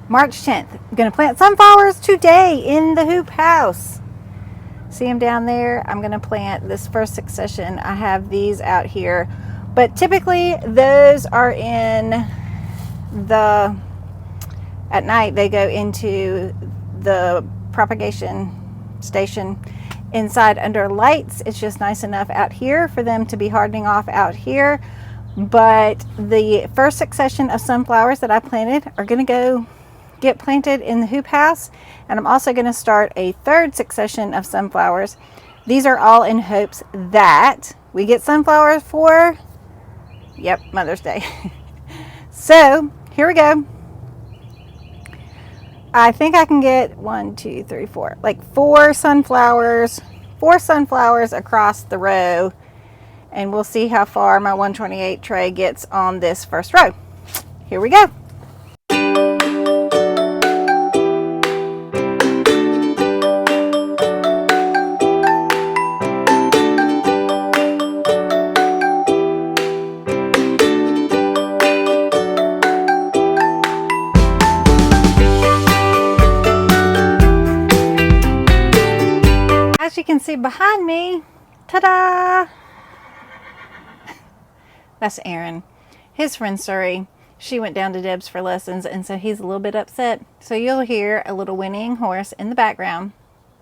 March 10th. I'm going to plant sunflowers today in the hoop house. See them down there? I'm going to plant this first succession. I have these out here, but typically those are in the, at night they go into the propagation station inside under lights. It's just nice enough out here for them to be hardening off out here. But the first succession of sunflowers that I planted are going to go get planted in the hoop house, and I'm also going to start a third succession of sunflowers. These are all in hopes that we get sunflowers for, yep, Mother's Day. So here we go. I think I can get 1, 2, 3, 4, like four sunflowers across the row, and we'll see how far my 128 tray gets on this first row. Here we go. As you can see behind me, ta-da! That's Aaron. His friend Surrey, she went down to Deb's for lessons, and so he's a little bit upset. So you'll hear a little whinnying horse in the background,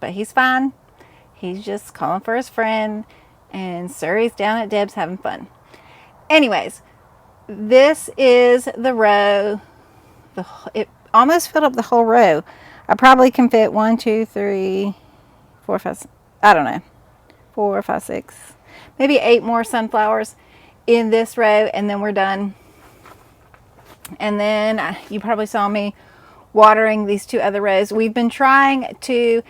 but he's fine. He's just calling for his friend, and Surrey's down at Deb's having fun. Anyways, this is the row. It almost filled up the whole row. I probably can fit 1, 2, 3, 4, 5, I don't know, 4, 5, 6, maybe 8 more sunflowers in this row, and then we're done. And then you probably saw me watering these 2 other rows. We've been trying to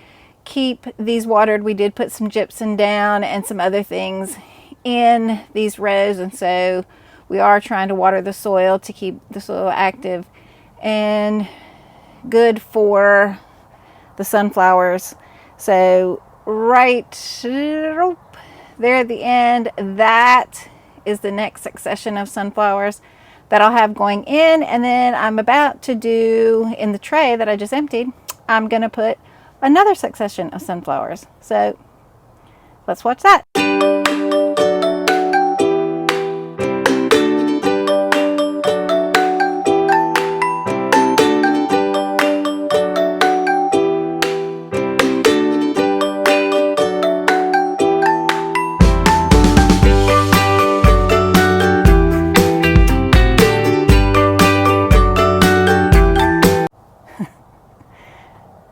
keep these watered. We did put some gypsum down and some other things in these rows, and so we are trying to water the soil to keep the soil active and good for the sunflowers. So right there at the end, that is the next succession of sunflowers that I'll have going in. And then I'm about to do, in the tray that I just emptied, I'm going to put another succession of sunflowers. So let's watch that.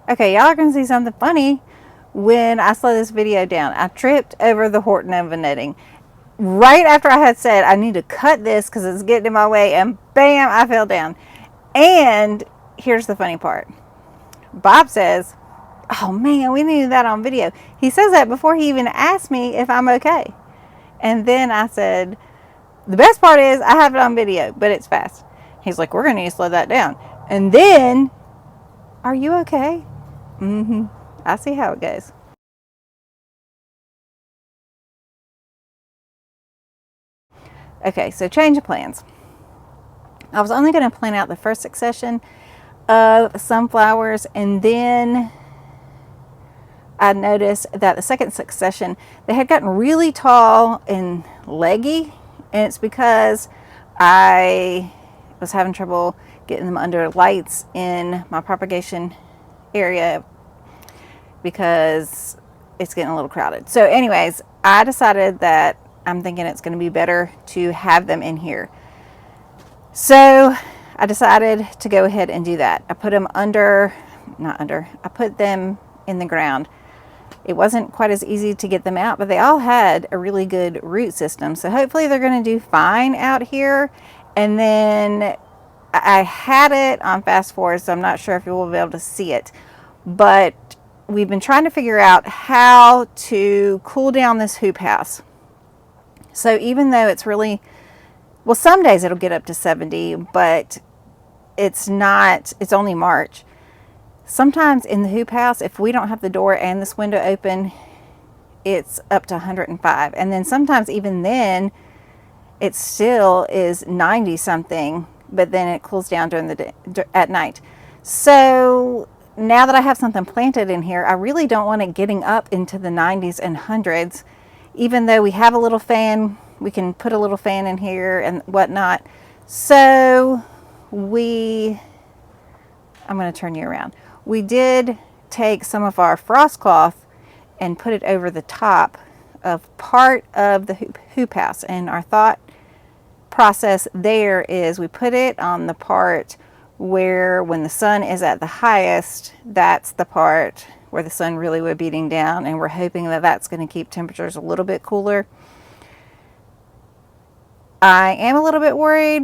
Okay, y'all are going to see something funny when I slow this video down. I tripped over the Hortonova netting. Right after I had said I need to cut this because it's getting in my way, and bam, I fell down. And here's the funny part. Bob says, oh man, we needed that on video. He says that before he even asked me if I'm okay. And then I said, the best part is I have it on video, but it's fast. He's like, we're going to need to slow that down. And then, are you okay? I see how it goes. Okay, so change of plans. I was only going to plant out the first succession of sunflowers, and then I noticed that the second succession, they had gotten really tall and leggy, and it's because I was having trouble getting them under lights in my propagation area because it's getting a little crowded. So anyways, I decided that I'm thinking it's going to be better to have them in here. So I decided to go ahead and do that. I put them I put them in the ground. It wasn't quite as easy to get them out, but they all had a really good root system. So hopefully they're going to do fine out here. And then I had it on fast forward, so I'm not sure if you will be able to see it, but we've been trying to figure out how to cool down this hoop house. So even though it's really, well, some days it'll get up to 70, but it's only March. Sometimes in the hoop house, if we don't have the door and this window open, it's up to 105. And then sometimes even then, it still is 90 something, but then it cools down during the day, at night. So now that I have something planted in here, I really don't want it getting up into the 90s and 100s. Even though we have a little fan, we can put a little fan in here and whatnot. So I'm going to turn you around. We did take some of our frost cloth and put it over the top of part of the hoop house. And our thought process there is we put it on the part where when the sun is at the highest, that's the part where the sun really would be beating down, and we're hoping that that's going to keep temperatures a little bit cooler. I am a little bit worried.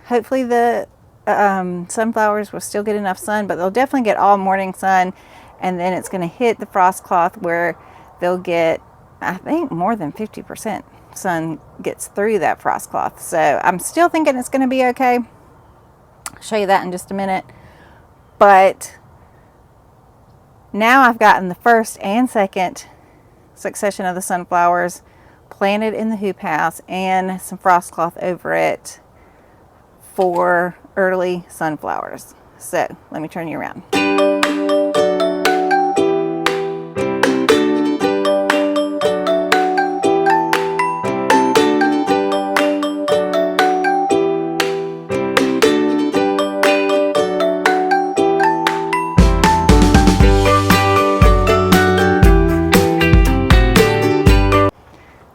Hopefully the sunflowers will still get enough sun, but they'll definitely get all morning sun, and then it's going to hit the frost cloth where they'll get, I think, more than 50% sun gets through that frost cloth. So I'm still thinking it's going to be okay. I'll show you that in just a minute. But now I've gotten the first and second succession of the sunflowers planted in the hoop house and some frost cloth over it for early sunflowers. So let me turn you around.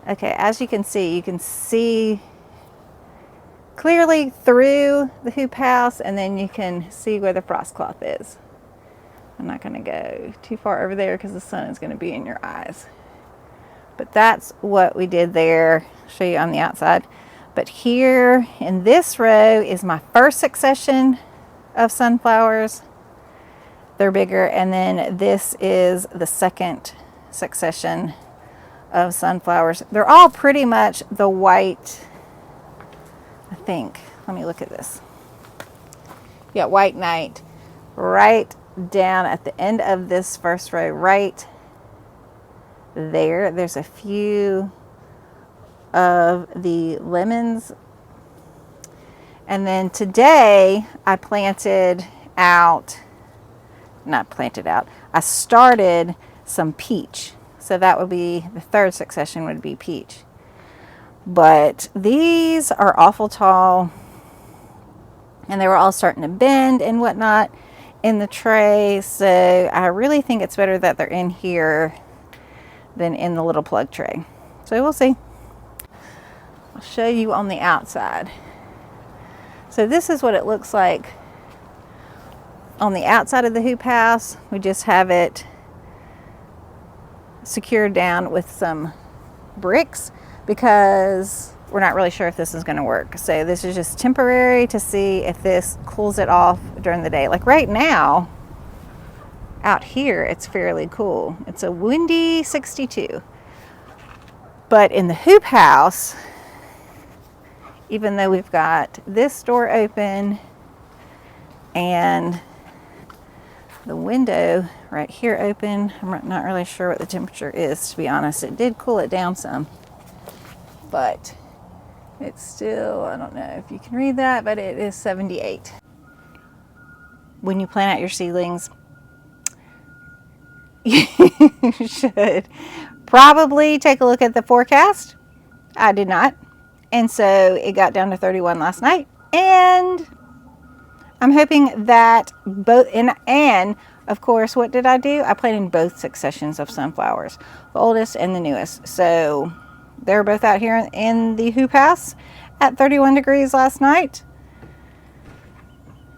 Okay, as you can see clearly through the hoop house, and then you can see where the frost cloth is. I'm not going to go too far over there because the sun is going to be in your eyes. But that's what we did there. I'll show you on the outside. But here in this row is my first succession of sunflowers. They're bigger. And then this is the second succession of sunflowers. They're all pretty much the white, I think. Let me look at this. Yeah, white knight right down at the end of this first row, right there. There's a few of the lemons. And then today I I started some peach. So that would be, the third succession would be peach. But these are awful tall, and they were all starting to bend and whatnot in the tray. So I really think it's better that they're in here than in the little plug tray. So we'll see. I'll show you on the outside. So this is what it looks like on the outside of the hoop house. We just have it secured down with some bricks because we're not really sure if this is going to work. So this is just temporary to see if this cools it off during the day. Like right now out here it's fairly cool. It's a windy 62. But in the hoop house, even though we've got this door open and the window right here open, I'm not really sure what the temperature is, to be honest. It did cool it down some, but it's still, I don't know if you can read that, but it is 78. When you plant out your seedlings, you should probably take a look at the forecast. I did not. And so it got down to 31 last night. And I'm hoping that both, and of course, what did I do? I planted both successions of sunflowers, the oldest and the newest. So they're both out here in the hoop house at 31 degrees last night.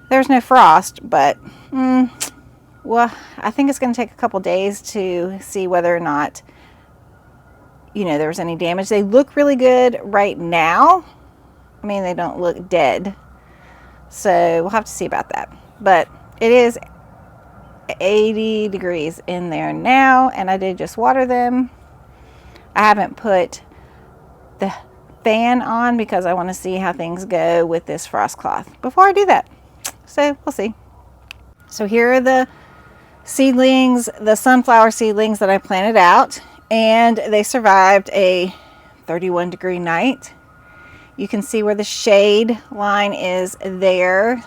There's no frost, but well, I think it's going to take a couple days to see whether or not, you know, there was any damage. They look really good right now. I mean, they don't look dead. So we'll have to see about that. But it is 80 degrees in there now, and I did just water them. I haven't put the fan on because I want to see how things go with this frost cloth before I do that. So we'll see. So here are the seedlings, the sunflower seedlings that I planted out, and they survived a 31 degree night. You can see where the shade line is there,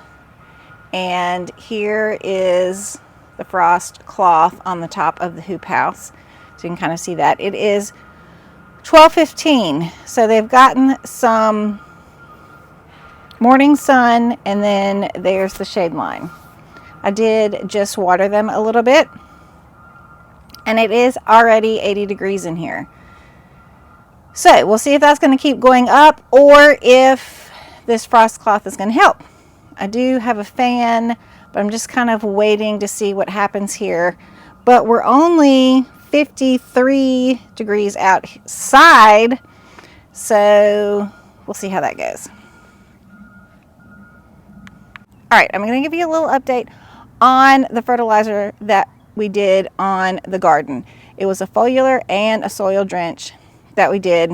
And here is the frost cloth on the top of the hoop house. So you can kind of see that. It is 12:15. So they've gotten some morning sun, and then there's the shade line. I did just water them a little bit, and it is already 80 degrees in here. So we'll see if that's going to keep going up or if this frost cloth is going to help. I do have a fan, but I'm just kind of waiting to see what happens here. But we're only 53 degrees outside, so we'll see how that goes. All right, I'm going to give you a little update on the fertilizer that we did on the garden. It was a foliar and a soil drench that we did.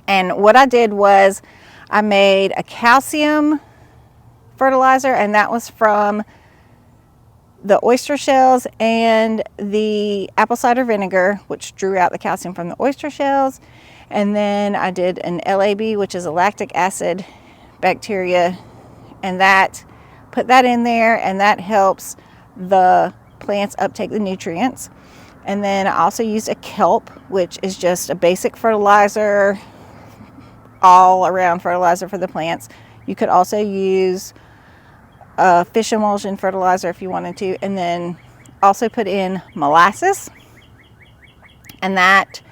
And what I did was I made a calcium fertilizer, and that was from the oyster shells and the apple cider vinegar, which drew out the calcium from the oyster shells. And then I did an LAB, which is a lactic acid bacteria, and that put that in there, and that helps the plants uptake the nutrients. And then I also used a kelp, which is just a basic fertilizer, all around fertilizer for the plants. You could also use a fish emulsion fertilizer if you wanted to, and then also put in molasses, and that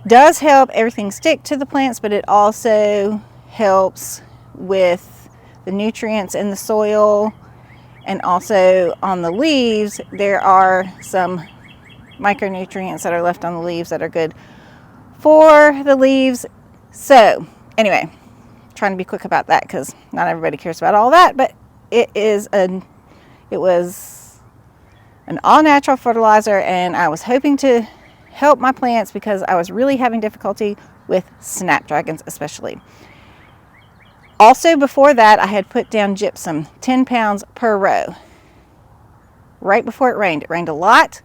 does help everything stick to the plants, but it also helps with the nutrients in the soil. And also on the leaves, there are some micronutrients that are left on the leaves that are good for the leaves. So anyway, trying to be quick about that because not everybody cares about all that, but it was an all-natural fertilizer, and I was hoping to help my plants because I was really having difficulty with snapdragons especially. Also, before that, I had put down gypsum, 10 pounds per row. Right before it rained. It rained a lot.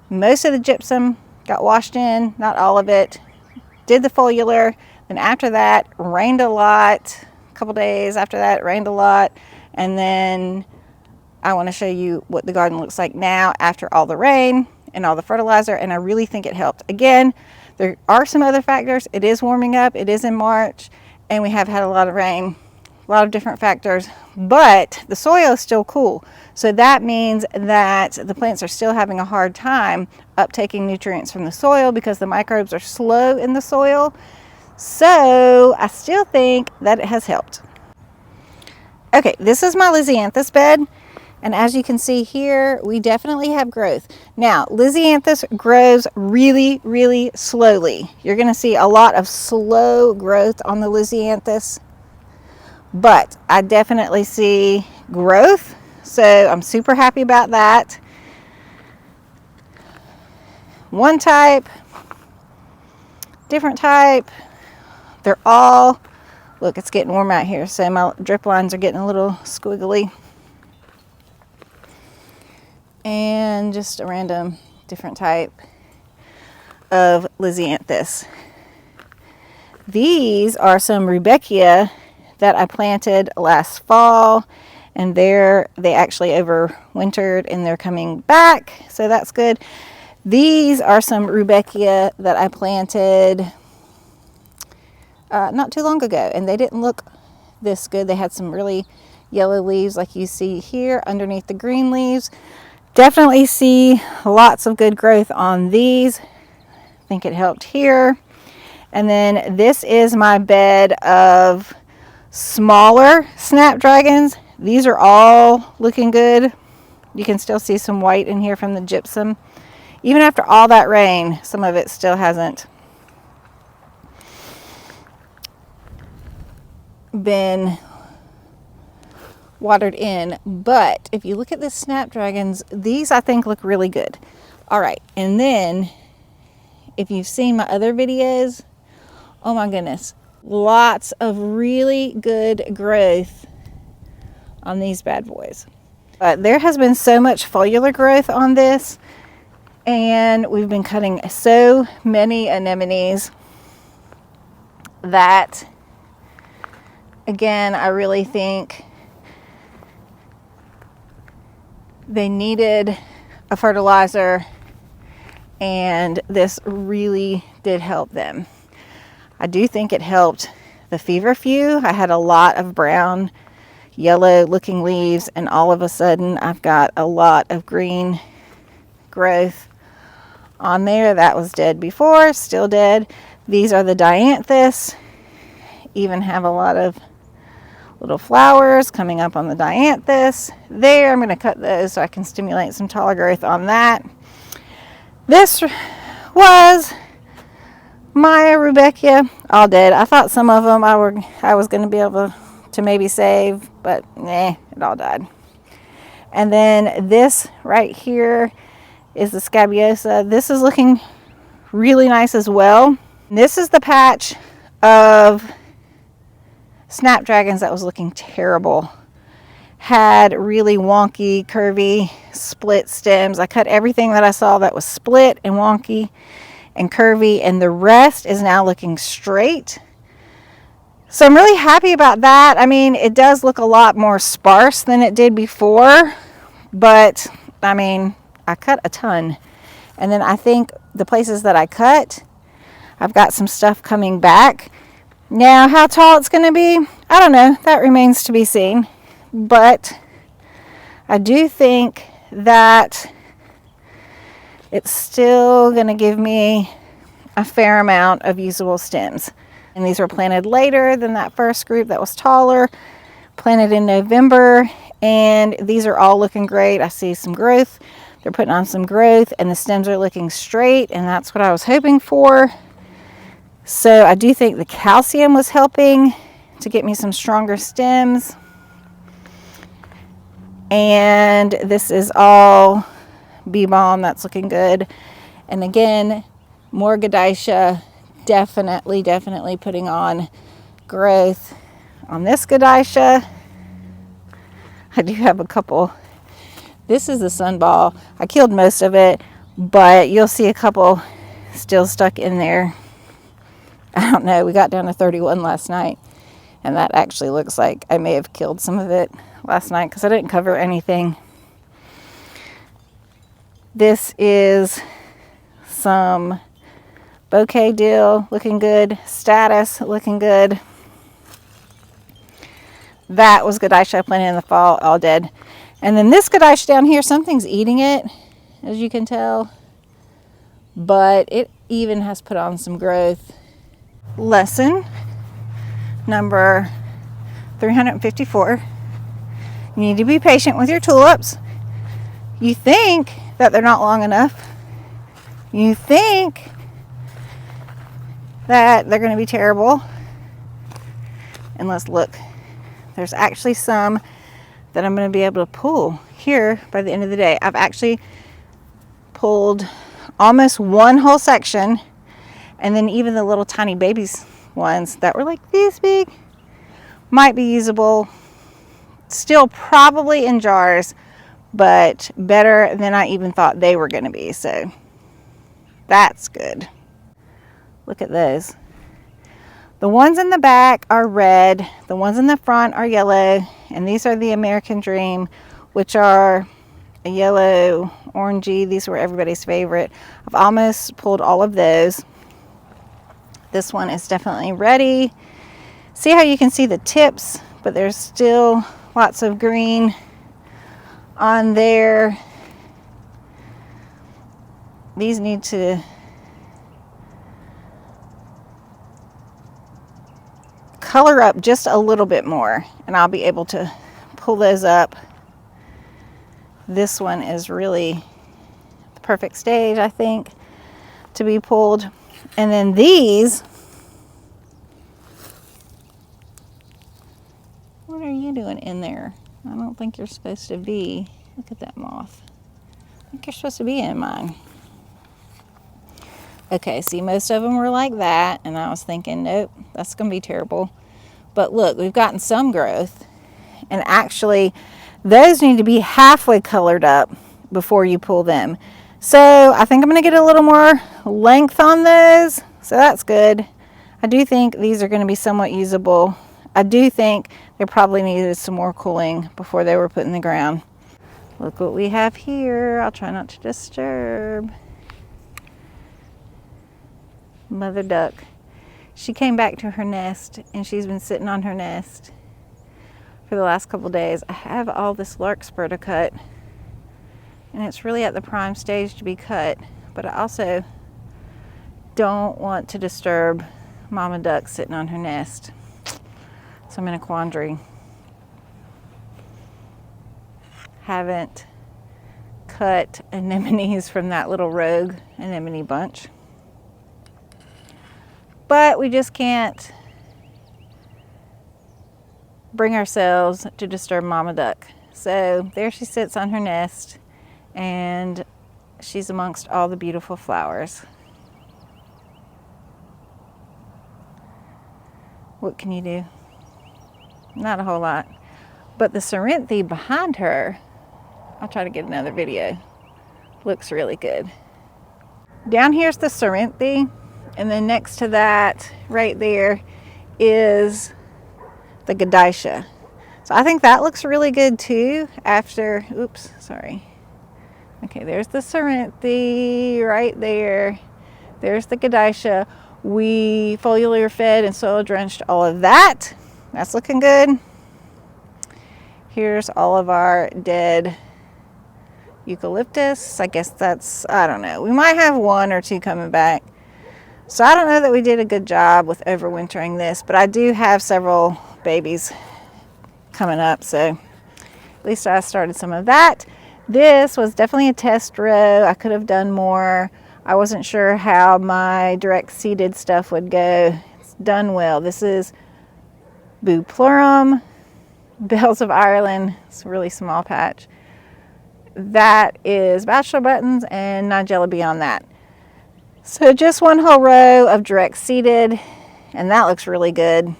Most of the gypsum got washed in, not all of it. Did the foliar. Then after that, rained a lot. A couple days after that, it rained a lot. And then I want to show you what the garden looks like now after all the rain and all the fertilizer. And I really think it helped. Again, there are some other factors. It is warming up. It is in March. And we have had a lot of rain, a lot of different factors, but the soil is still cool. So that means that the plants are still having a hard time uptaking nutrients from the soil because the microbes are slow in the soil. So I still think that it has helped. Okay, this is my Lisianthus bed. And as you can see here, we definitely have growth. Now, Lisianthus grows really, really slowly. You're going to see a lot of slow growth on the Lisianthus, but I definitely see growth. So I'm super happy about that. One type, different type. They're all, look, it's getting warm out here, so my drip lines are getting a little squiggly. And just a random different type of Lisianthus. These are some Rudbeckia that I planted last fall, and they actually overwintered and they're coming back, so that's good. These are some Rudbeckia that I planted not too long ago, and they didn't look this good. They had some really yellow leaves like you see here underneath the green leaves. Definitely see lots of good growth on these. I think it helped here. And then this is my bed of smaller snapdragons. These are all looking good. You can still see some white in here from the gypsum. Even after all that rain, some of it still hasn't been watered in. But if you look at the snapdragons, these I think look really good. All right, and then if you've seen my other videos, oh my goodness, lots of really good growth on these bad boys. But there has been so much foliar growth on this, and we've been cutting so many anemones that, again, I really think They needed a fertilizer, and this really did help them. I do think it helped the feverfew. I had a lot of brown, yellow looking leaves, and all of a sudden I've got a lot of green growth on there. That was dead before, still dead. These are the dianthus, even have a lot of little flowers coming up on the dianthus there. I'm going to cut those so I can stimulate some taller growth on that. This was my rudbeckia, all dead. I thought some of them I was going to be able to maybe save, but nah, it all died. And then this right here is the scabiosa. This is looking really nice as well. This is the patch of snapdragons that was looking terrible. Had really wonky, curvy, split stems. I cut everything that I saw that was split and wonky and curvy, and the rest is now looking straight. So I'm really happy about that. I mean, it does look a lot more sparse than it did before, but I mean, I cut a ton. And then I think the places that I cut, I've got some stuff coming back. Now, how tall it's going to be, I don't know. That remains to be seen. But I do think that it's still going to give me a fair amount of usable stems. And these were planted later than that first group that was taller, planted in November, and these are all looking great. I see some growth. They're putting on some growth, and the stems are looking straight, and that's what I was hoping for. So I do think the calcium was helping to get me some stronger stems. And this is all bee balm. That's looking good. And again, more Godicia, definitely putting on growth on this Godicia. I do have a couple. This is the sunball. I killed most of it, but you'll see a couple still stuck in there. I don't know. We got down to 31 last night, and that actually looks like I may have killed some of it last night because I didn't cover anything. This is some bouquet deal, looking good. Status, looking good. That was Godicia planted in the fall, all dead. And then this Godicia down here, something's eating it, as you can tell. But it even has put on some growth. Lesson number 354. You need to be patient with your tulips. You think that they're not long enough. You think that they're going to be terrible. And let's look. There's actually some that I'm going to be able to pull here by the end of the day. I've actually pulled almost one whole section, and then even the little tiny babies ones that were like this big might be usable. Still probably in jars, but better than I even thought they were going to be. So that's good. Look at those. The ones in the back are red. The ones in the front are yellow. And these are the American Dream, which are a yellow, orangey. These were everybody's favorite. I've almost pulled all of those. This one is definitely ready. See how you can see the tips, but there's still lots of green on there. These need to color up just a little bit more, and I'll be able to pull those up. This one is really the perfect stage, I think, to be pulled. And then these, what are you doing in there? I don't think you're supposed to be. Look at that moth. I think you're supposed to be in mine. Okay, see, most of them were like that, and I was thinking, nope, that's going to be terrible. But look, we've gotten some growth, and actually, those need to be halfway colored up before you pull them. So I think I'm going to get a little more length on those, so that's good. I do think these are going to be somewhat usable. I do think they probably needed some more cooling before they were put in the ground. Look what we have here. I'll try not to disturb. Mother duck. She came back to her nest, and she's been sitting on her nest for the last couple days. I have all this larkspur to cut, and it's really at the prime stage to be cut, but I also don't want to disturb Mama duck sitting on her nest. So I'm in a quandary. Haven't cut anemones from that little rogue anemone bunch, but we just can't bring ourselves to disturb Mama duck. So there she sits on her nest, and she's amongst all the beautiful flowers. What can you do? Not a whole lot. But the cerinthe behind her, I'll try to get another video, looks really good. Down here's the cerinthe, and then next to that right there is the Gadisha. So I think that looks really good too after, oops, sorry. Okay, there's the cerinthe right there. There's the Gadisha. We foliar fed and soil drenched all of that. That's looking good. Here's all of our dead eucalyptus. I guess that's, I don't know. We might have one or two coming back. So I don't know that we did a good job with overwintering this, but I do have several babies coming up, so at least I started some of that. This was definitely a test row. I could have done more. I wasn't sure how my direct seeded stuff would go. It's done well. This is Buplurum, Bells of Ireland. It's a really small patch. That is Bachelor Buttons and Nigella beyond that. So just one whole row of direct seeded, and that looks really good.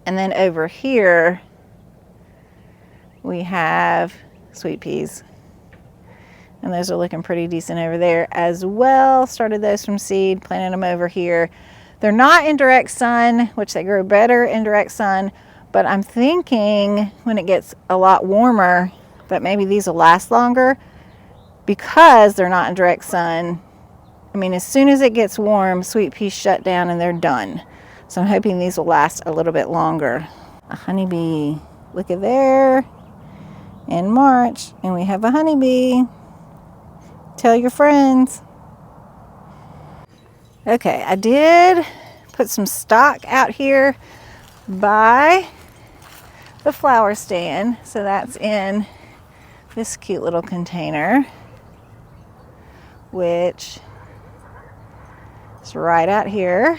And then over here we have sweet peas, and those are looking pretty decent over there as well. Started those from seed, planted them over here. They're not in direct sun, which they grow better in direct sun, but I'm thinking when it gets a lot warmer that maybe these will last longer because they're not in direct sun. I mean, as soon as it gets warm, sweet peas shut down and they're done. So I'm hoping these will last a little bit longer. A honeybee, look at there, in March, and we have a honeybee. Tell your friends. Okay, I did put some stock out here by the flower stand. So that's in this cute little container, which is right out here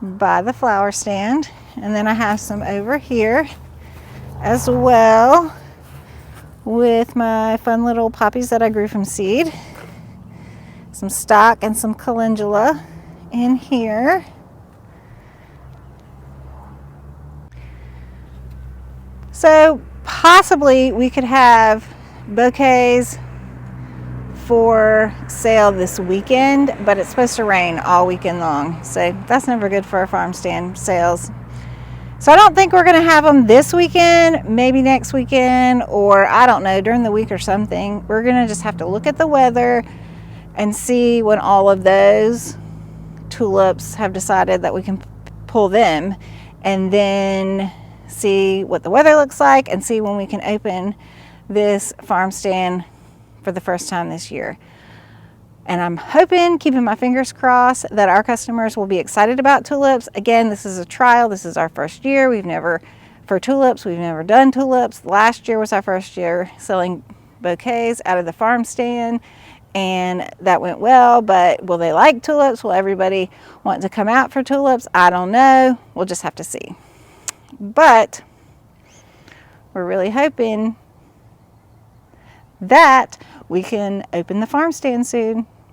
by the flower stand. And then I have some over here as well with my fun little poppies that I grew from seed. Some stock and some calendula in here. So possibly we could have bouquets for sale this weekend, but it's supposed to rain all weekend long, so that's never good for our farm stand sales. So I don't think we're going to have them this weekend, maybe next weekend, or I don't know, during the week or something. We're going to just have to look at the weather and see when all of those tulips have decided that we can pull them, and then see what the weather looks like and see when we can open this farm stand for the first time this year. And I'm hoping, keeping my fingers crossed, that our customers will be excited about tulips. Again, this is a trial. This is our first year. For tulips, we've never done tulips. Last year was our first year selling bouquets out of the farm stand, and that went well. But will they like tulips? Will everybody want to come out for tulips? I don't know. We'll just have to see. But we're really hoping that we can open the farm stand soon.